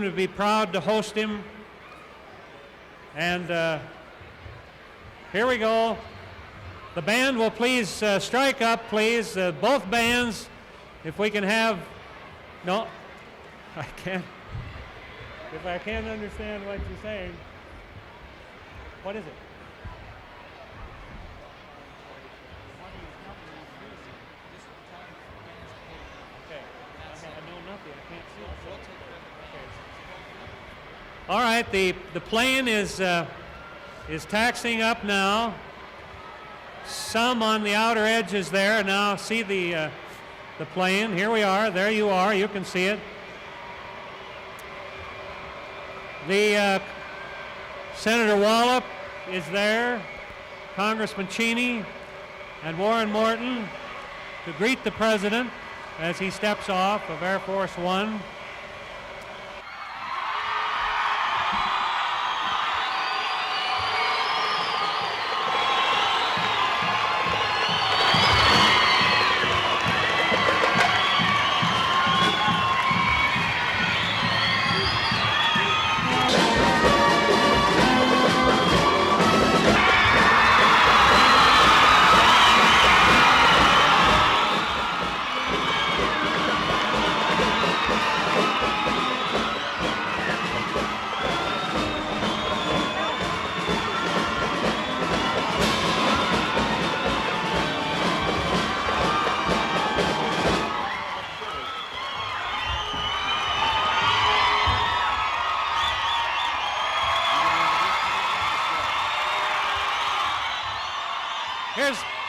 would be proud to host him. And here we go. The band will please strike up, please. Both bands, if we can have, no, I can't. If I can't understand what you're saying, what is it? Okay, I know nothing. I can't see it. All right, the plane is taxiing up now. Some on the outer edges there now see the plane. Here we are. There you are. You can see it. The Senator Wallop is there. Congressman Cheney and Warren Morton to greet the president as he steps off of Air Force One.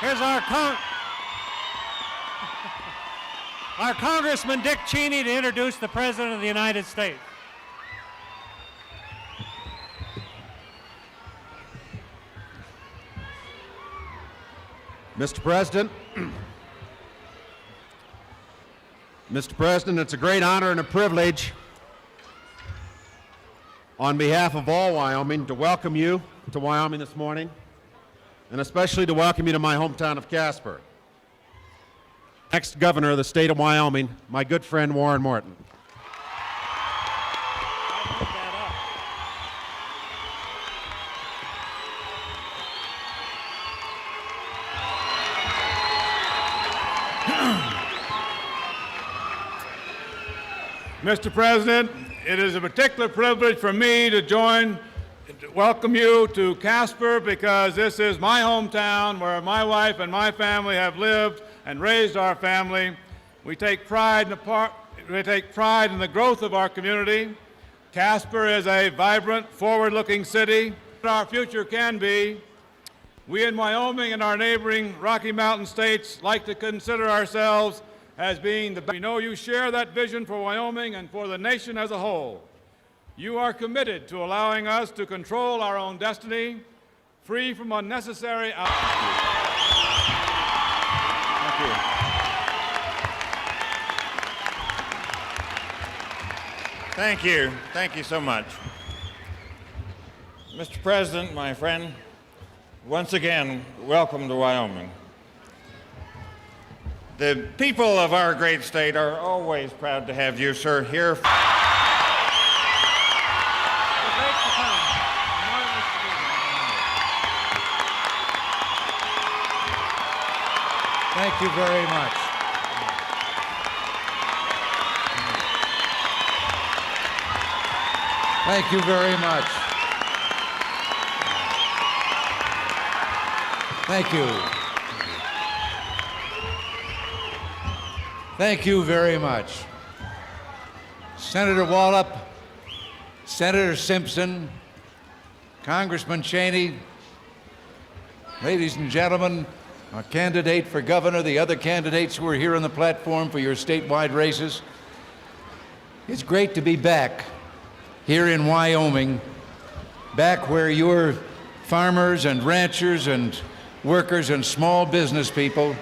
Here's our Congressman Dick Cheney to introduce the President of the United States. Mr. President, Mr. President, it's a great honor and a privilege on behalf of all Wyoming to welcome you to Wyoming this morning, and especially to welcome you to my hometown of Casper. Next governor of the state of Wyoming, my good friend Warren Morton. Mr. President, it is a particular privilege for me to welcome you to Casper, because this is my hometown where my wife and my family have lived and raised our family. We take pride in the growth of our community. Casper is a vibrant, forward-looking city. Our future can be. We in Wyoming and our neighboring Rocky Mountain states like to consider ourselves as being the best. We know you share that vision for Wyoming and for the nation as a whole. You are committed to allowing us to control our own destiny, free from unnecessary Thank you. Thank you. Thank you so much. Mr. President, my friend, once again, welcome to Wyoming. The people of our great state are always proud to have you, sir, here. Thank you very much. Thank you very much. Thank you. Thank you very much. Senator Wallop, Senator Simpson, Congressman Cheney, ladies and gentlemen, our candidate for governor, the other candidates who are here on the platform for your statewide races. It's great to be back here in Wyoming, back where your farmers and ranchers and workers and small business people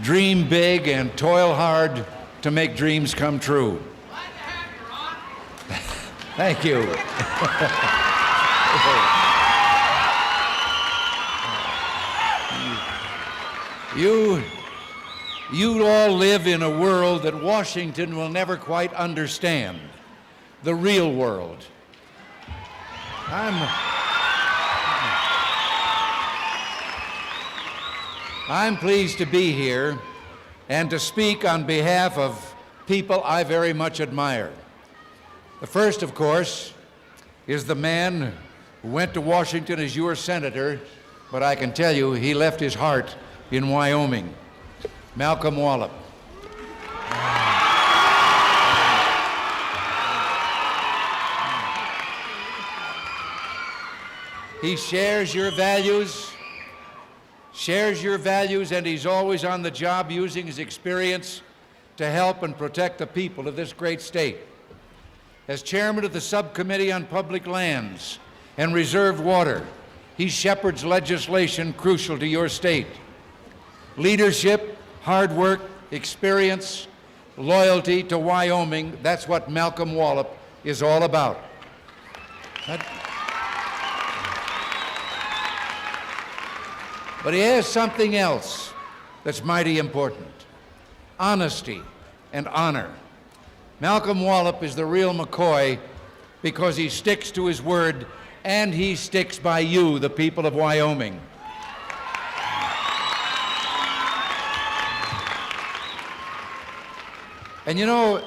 dream big and toil hard to make dreams come true. Thank you. You all live in a world that Washington will never quite understand. the real world. I'm pleased to be here and to speak on behalf of people I very much admire. The first, of course, is the man who went to Washington as your senator, but I can tell you he left his heart in Wyoming, Malcolm Wallop. He shares your values, and he's always on the job using his experience to help and protect the people of this great state. As chairman of the Subcommittee on Public Lands and Reserved Water, he shepherds legislation crucial to your state. Leadership, hard work, experience, loyalty to Wyoming, that's what Malcolm Wallop is all about. But he has something else that's mighty important: honesty and honor. Malcolm Wallop is the real McCoy because he sticks to his word, and he sticks by you, the people of Wyoming. And you know,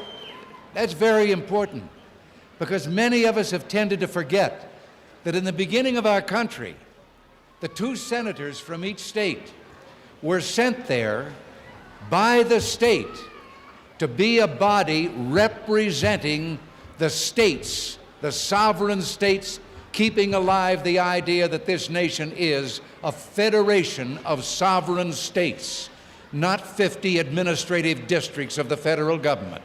that's very important because many of us have tended to forget that in the beginning of our country, the 2 senators from each state were sent there by the state to be a body representing the states, the sovereign states, keeping alive the idea that this nation is a federation of sovereign states, not 50 administrative districts of the federal government.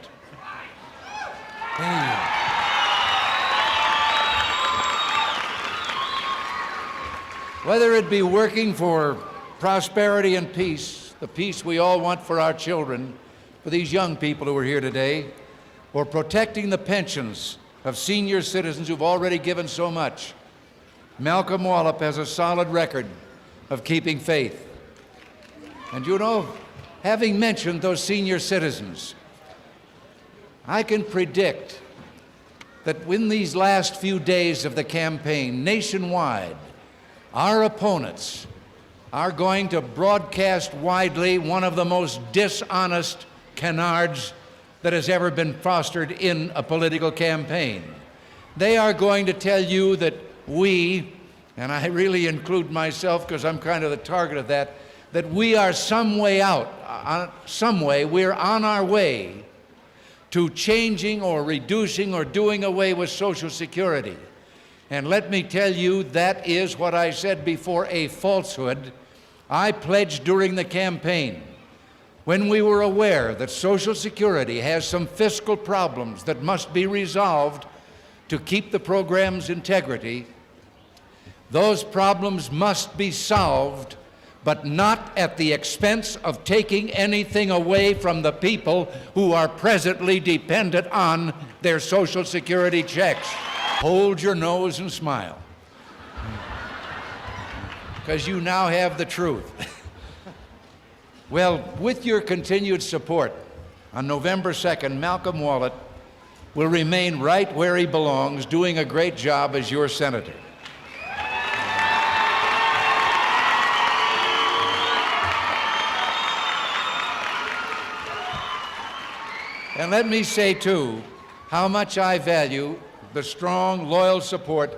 Whether it be working for prosperity and peace, the peace we all want for our children, for these young people who are here today, or protecting the pensions of senior citizens who've already given so much, Malcolm Wallop has a solid record of keeping faith. And you know, having mentioned those senior citizens, I can predict that in these last few days of the campaign, nationwide, our opponents are going to broadcast widely one of the most dishonest canards that has ever been fostered in a political campaign. They are going to tell you that we, and I really include myself because I'm kind of the target of that we are some way out, we're on our way to changing or reducing or doing away with Social Security. And let me tell you, that is what I said before, a falsehood. I pledged during the campaign, when we were aware that Social Security has some fiscal problems that must be resolved to keep the program's integrity, those problems must be solved, but not at the expense of taking anything away from the people who are presently dependent on their Social Security checks. Hold your nose and smile, because you now have the truth. Well, with your continued support, on November 2nd, Malcolm Wallop will remain right where he belongs, doing a great job as your senator. And let me say, too, how much I value the strong, loyal support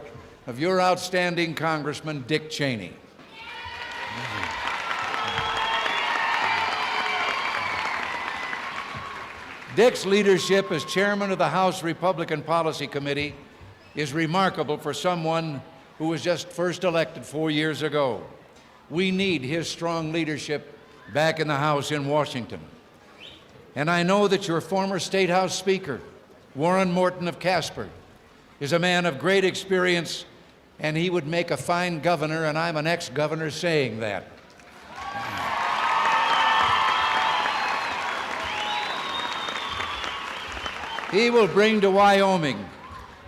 of your outstanding Congressman, Dick Cheney. Dick's leadership as chairman of the House Republican Policy Committee is remarkable for someone who was just first elected 4 years ago. We need his strong leadership back in the House in Washington. And I know that your former State House Speaker, Warren Morton of Casper, is a man of great experience, and he would make a fine governor, and I'm an ex-governor saying that. He will bring to Wyoming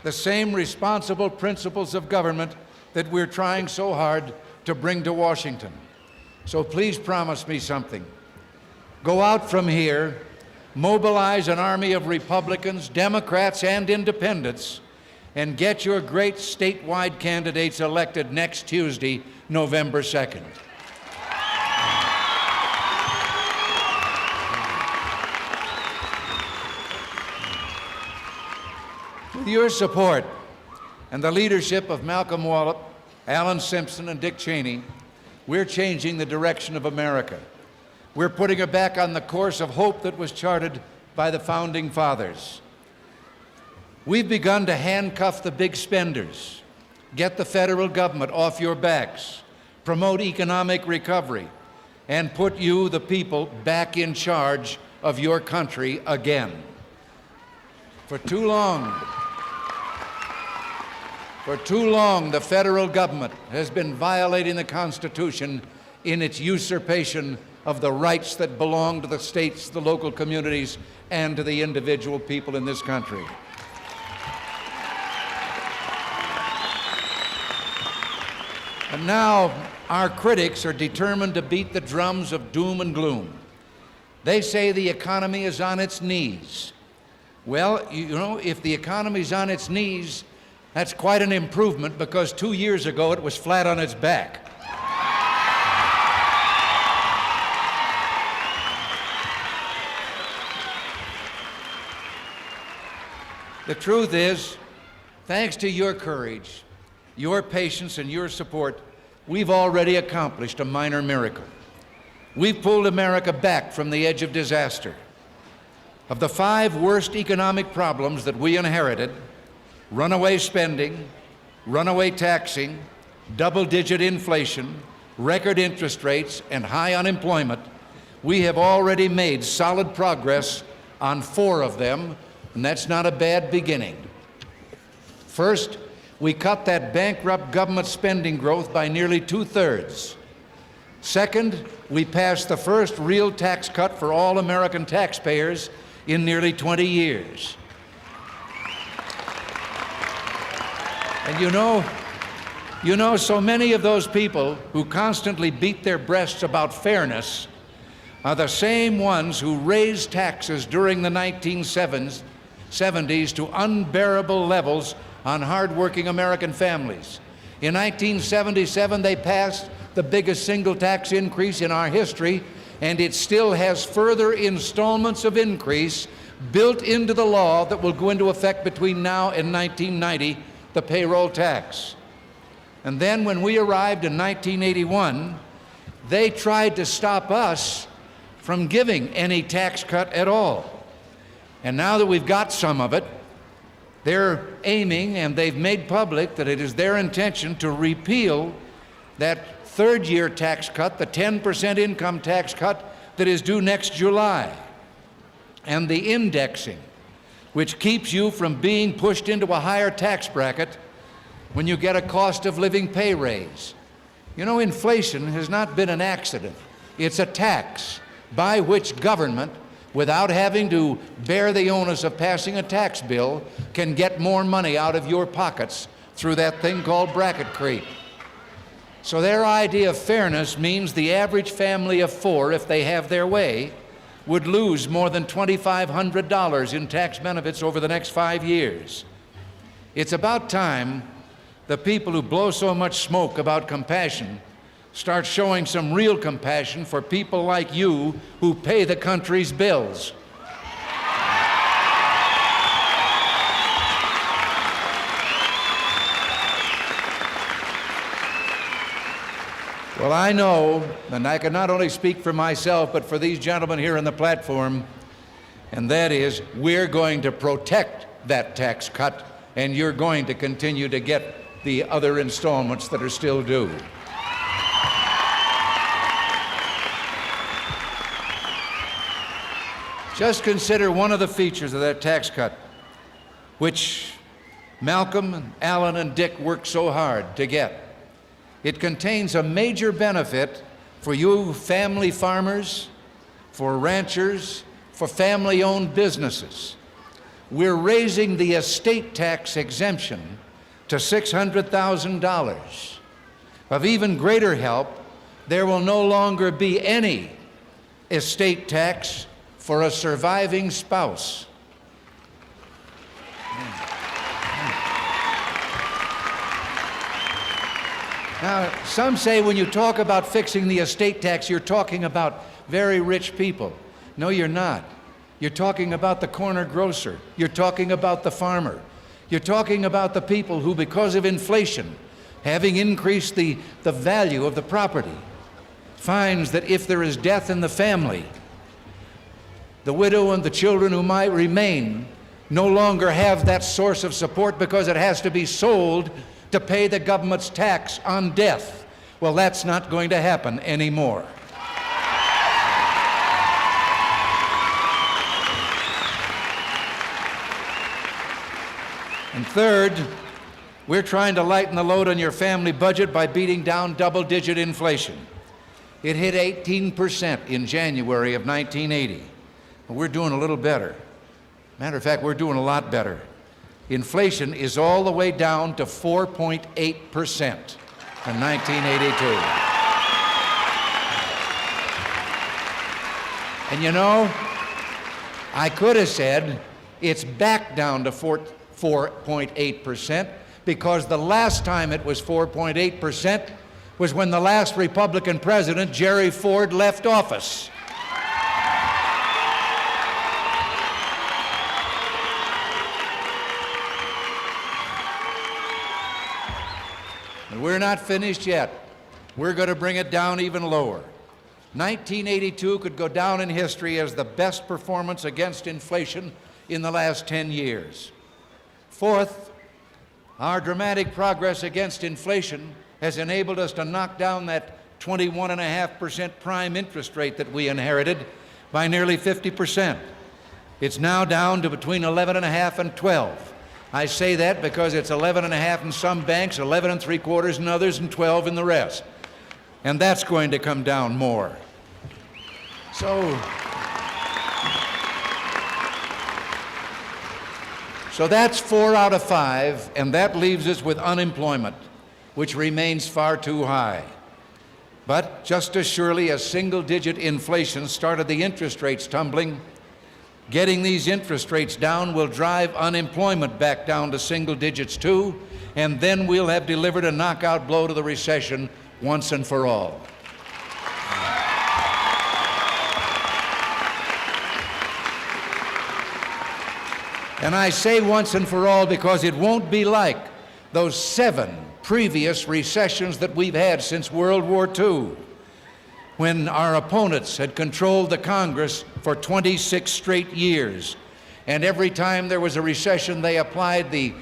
the same responsible principles of government that we're trying so hard to bring to Washington. So please promise me something. Go out from here mobilize an army of Republicans, Democrats, and independents, and get your great statewide candidates elected next Tuesday, November 2nd. With your support and the leadership of Malcolm Wallop, Alan Simpson, and Dick Cheney, we're changing the direction of America. We're putting her back on the course of hope that was charted by the Founding Fathers. We've begun to handcuff the big spenders, get the federal government off your backs, promote economic recovery, and put you, the people, back in charge of your country again. For too long, the federal government has been violating the Constitution in its usurpation of the rights that belong to the states, the local communities, and to the individual people in this country. And now our critics are determined to beat the drums of doom and gloom. They say the economy is on its knees. Well, you know, if the economy's on its knees, that's quite an improvement, because 2 years ago it was flat on its back. The truth is, thanks to your courage, your patience, and your support, we've already accomplished a minor miracle. We've pulled America back from the edge of disaster. Of the 5 worst economic problems that we inherited, runaway spending, runaway taxing, double-digit inflation, record interest rates, and high unemployment, we have already made solid progress on 4 of them, and that's not a bad beginning. First, we cut that bankrupt government spending growth by nearly 2/3. Second, we passed the first real tax cut for all American taxpayers in nearly 20 years. And you know, so many of those people who constantly beat their breasts about fairness are the same ones who raised taxes during the 1970s to unbearable levels on hardworking American families. In 1977, they passed the biggest single tax increase in our history, and it still has further installments of increase built into the law that will go into effect between now and 1990, the payroll tax. And then when we arrived in 1981, they tried to stop us from giving any tax cut at all. And now that we've got some of it, they're aiming, and they've made public that it is their intention to repeal that third-year tax cut, the 10% income tax cut that is due next July, and the indexing, which keeps you from being pushed into a higher tax bracket when you get a cost of living pay raise. You know, inflation has not been an accident. It's a tax by which government, without having to bear the onus of passing a tax bill, can get more money out of your pockets through that thing called bracket creep. So their idea of fairness means the average family of 4, if they have their way, would lose more than $2,500 in tax benefits over the next 5 years. It's about time the people who blow so much smoke about compassion start showing some real compassion for people like you who pay the country's bills. Well, I know, and I can not only speak for myself, but for these gentlemen here on the platform, and that is, we're going to protect that tax cut, and you're going to continue to get the other installments that are still due. Just consider one of the features of that tax cut, which Malcolm, and Alan, and Dick worked so hard to get. It contains a major benefit for you family farmers, for ranchers, for family-owned businesses. We're raising the estate tax exemption to $600,000. Of even greater help, there will no longer be any estate tax for a surviving spouse. Now, some say when you talk about fixing the estate tax, you're talking about very rich people. No, you're not. You're talking about the corner grocer. You're talking about the farmer. You're talking about the people who, because of inflation, having increased the value of the property, finds that if there is death in the family, the widow and the children who might remain no longer have that source of support because it has to be sold to pay the government's tax on death. Well, that's not going to happen anymore. And third, we're trying to lighten the load on your family budget by beating down double-digit inflation. It hit 18% in January of 1980. Well, we're doing a little better. Matter of fact, we're doing a lot better. Inflation is all the way down to 4.8% in 1982. And you know, I could have said it's back down to 4.8% because the last time it was 4.8% was when the last Republican president, Jerry Ford, left office. And we're not finished yet. We're going to bring it down even lower. 1982 could go down in history as the best performance against inflation in the last 10 years. Fourth, our dramatic progress against inflation has enabled us to knock down that 21.5% prime interest rate that we inherited by nearly 50%. It's now down to between 11.5 and 12. I say that because it's 11.5 in some banks, 11 3/4 in others, and 12 in the rest. And that's going to come down more. So that's 4 out of 5, and that leaves us with unemployment, which remains far too high. But just as surely as single-digit inflation started the interest rates tumbling, getting these interest rates down will drive unemployment back down to single digits too, and then we'll have delivered a knockout blow to the recession once and for all. And I say once and for all because it won't be like those 7 previous recessions that we've had since World War II, when our opponents had controlled the Congress for 26 straight years. And every time there was a recession, they applied the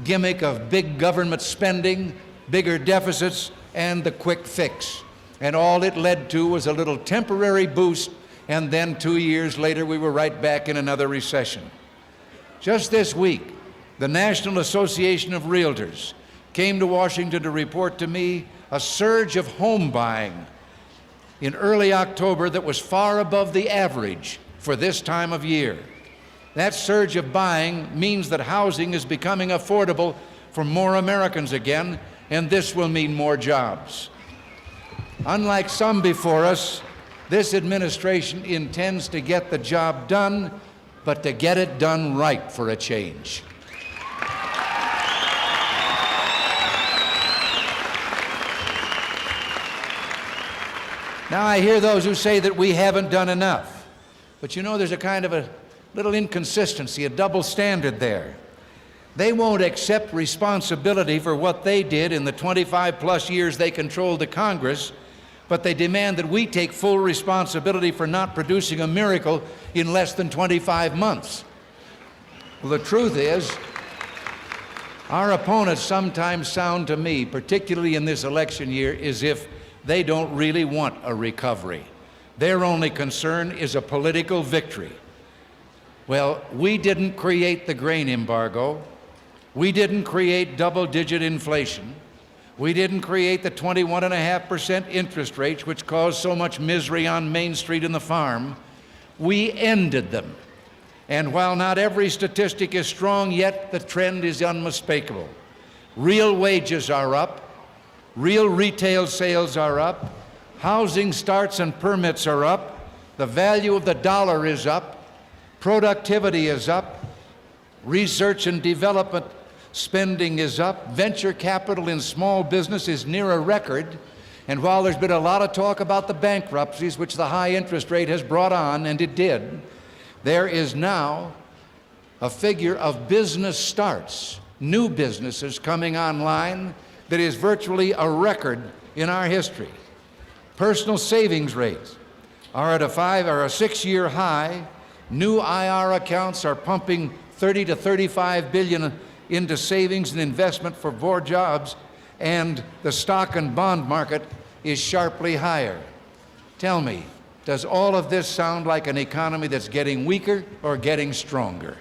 gimmick of big government spending, bigger deficits, and the quick fix. And all it led to was a little temporary boost, and then 2 years later, we were right back in another recession. Just this week, the National Association of Realtors came to Washington to report to me a surge of home buying in early October that was far above the average for this time of year. That surge of buying means that housing is becoming affordable for more Americans again, and this will mean more jobs. Unlike some before us, this administration intends to get the job done, but to get it done right for a change. Now, I hear those who say that we haven't done enough. But you know, there's a kind of a little inconsistency, a double standard there. They won't accept responsibility for what they did in the 25-plus years they controlled the Congress, but they demand that we take full responsibility for not producing a miracle in less than 25 months. Well, the truth is, our opponents sometimes sound to me, particularly in this election year, as if they don't really want a recovery. Their only concern is a political victory. Well, we didn't create the grain embargo. We didn't create double-digit inflation. We didn't create the 21.5% interest rates, which caused so much misery on Main Street and the farm. We ended them. And while not every statistic is strong, yet the trend is unmistakable. Real wages are up. Real retail sales are up. Housing starts and permits are up. The value of the dollar is up, productivity is up, research and development spending is up, venture capital in small business is near a record, and while there's been a lot of talk about the bankruptcies which the high interest rate has brought on, and it did, there is now a figure of business starts, new businesses coming online that is virtually a record in our history. Personal savings rates are at a 6-year high. New IR accounts are pumping 30 to 35 billion into savings and investment for more jobs, and the stock and bond market is sharply higher. Tell me, does all of this sound like an economy that's getting weaker or getting stronger?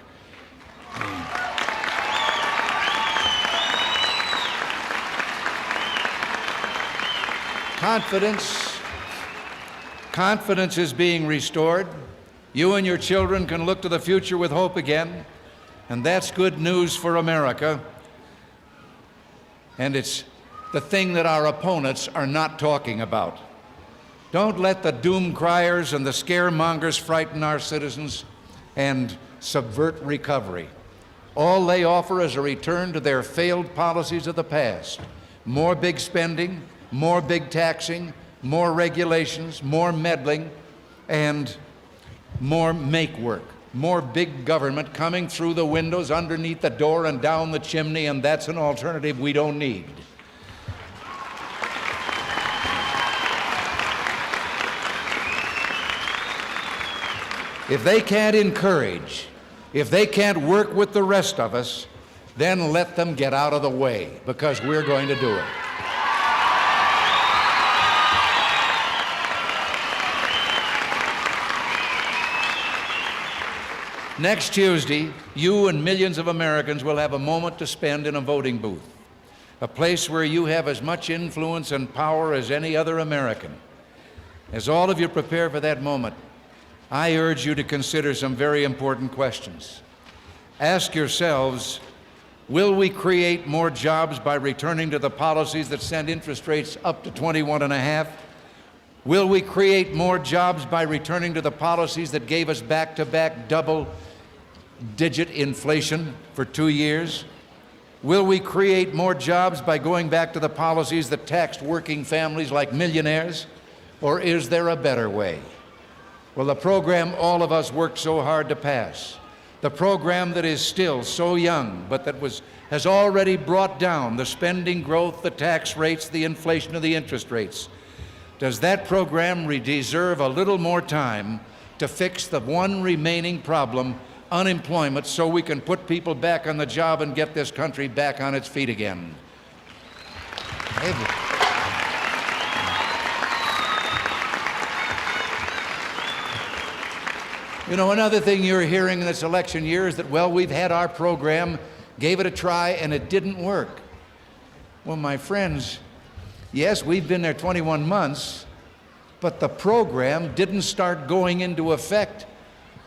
Confidence is being restored. You and your children can look to the future with hope again, and that's good news for America. And it's the thing that our opponents are not talking about. Don't let the doom criers and the scaremongers frighten our citizens and subvert recovery. All they offer is a return to their failed policies of the past. More big spending, more big taxing, more regulations, more meddling, and more make work. More big government coming through the windows, underneath the door, and down the chimney, and that's an alternative we don't need. If they can't encourage, if they can't work with the rest of us, then let them get out of the way, because we're going to do it. Next Tuesday, you and millions of Americans will have a moment to spend in a voting booth, a place where you have as much influence and power as any other American. As all of you prepare for that moment, I urge you to consider some very important questions. Ask yourselves, will we create more jobs by returning to the policies that send interest rates up to 21.5? Will we create more jobs by returning to the policies that gave us back-to-back double-digit inflation for 2 years? Will we create more jobs by going back to the policies that taxed working families like millionaires? Or is there a better way? Well, the program all of us worked so hard to pass, the program that is still so young, but that has already brought down the spending growth, the tax rates, the inflation, and the interest rates. Does that program deserve a little more time to fix the one remaining problem, unemployment, so we can put people back on the job and get this country back on its feet again? You know, another thing you're hearing in this election year is that, well, we've had our program, gave it a try, and it didn't work. Well, my friends, yes, we've been there 21 months, but the program didn't start going into effect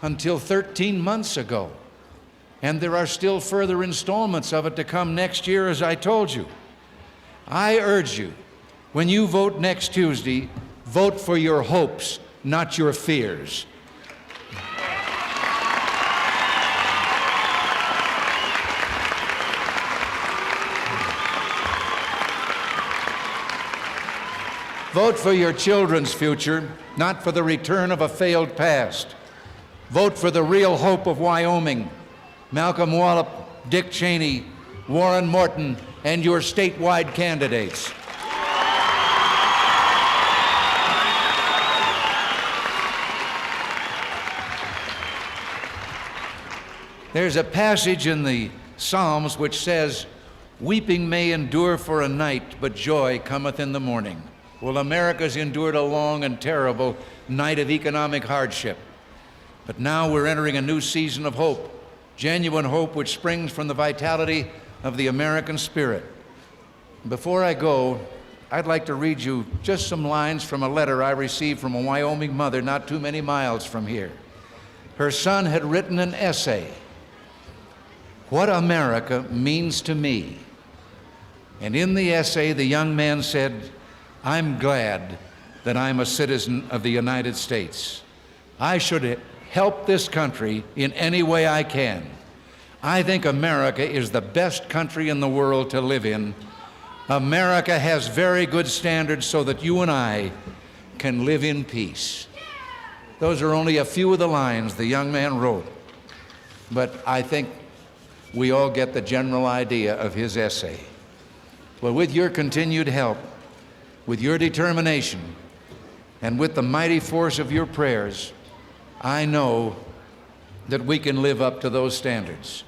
until 13 months ago. And there are still further installments of it to come next year, as I told you. I urge you, when you vote next Tuesday, vote for your hopes, not your fears. Vote for your children's future, not for the return of a failed past. Vote for the real hope of Wyoming, Malcolm Wallop, Dick Cheney, Warren Morton, and your statewide candidates. There's a passage in the Psalms which says, "Weeping may endure for a night, but joy cometh in the morning." Well, America's endured a long and terrible night of economic hardship. But now we're entering a new season of hope, genuine hope which springs from the vitality of the American spirit. Before I go, I'd like to read you just some lines from a letter I received from a Wyoming mother not too many miles from here. Her son had written an essay, "What America Means to Me." And in the essay, the young man said, "I'm glad that I'm a citizen of the United States. I should help this country in any way I can. I think America is the best country in the world to live in. America has very good standards so that you and I can live in peace. Those are only a few of the lines the young man wrote, but I think we all get the general idea of his essay. Well, with your continued help, with your determination, and with the mighty force of your prayers, I know that we can live up to those standards.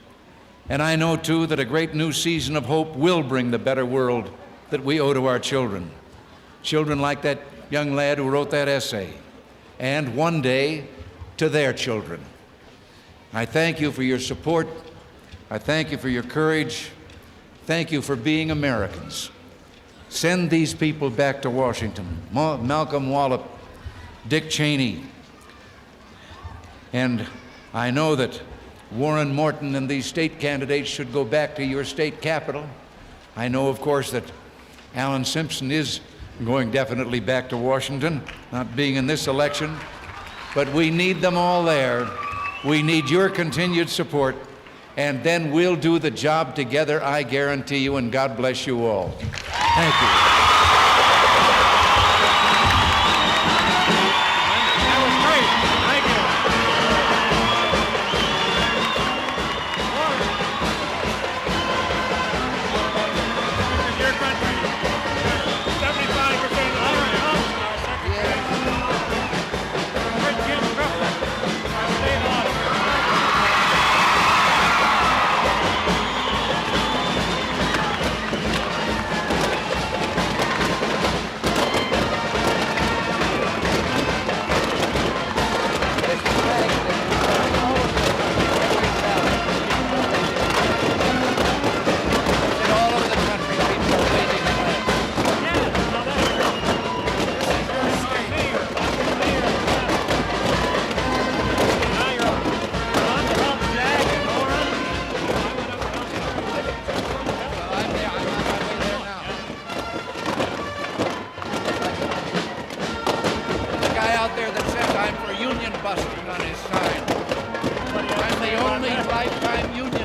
And I know, too, that a great new season of hope will bring the better world that we owe to our children. Children like that young lad who wrote that essay, and one day to their children. I thank you for your support. I thank you for your courage. Thank you for being Americans. Send these people back to Washington. Malcolm Wallop, Dick Cheney. And I know that Warren Morton and these state candidates should go back to your state capital. I know, of course, that Alan Simpson is going definitely back to Washington, not being in this election. But we need them all there. We need your continued support, and then we'll do the job together, I guarantee you, and God bless you all. Thank you. That was great. Thank you. This is your country. 75% of our secretary. Where's Jim Crawford? Our state auditor. All over the country, people are waiting for us. Yeah, now that's true. This is your mayor. I'm your mayor. Now you're on the hump, Jack, and Lauren. I went up and I'm there. I'm on my way there now. The guy out there that says I'm for union busting on his sign. I'm the only lifetime union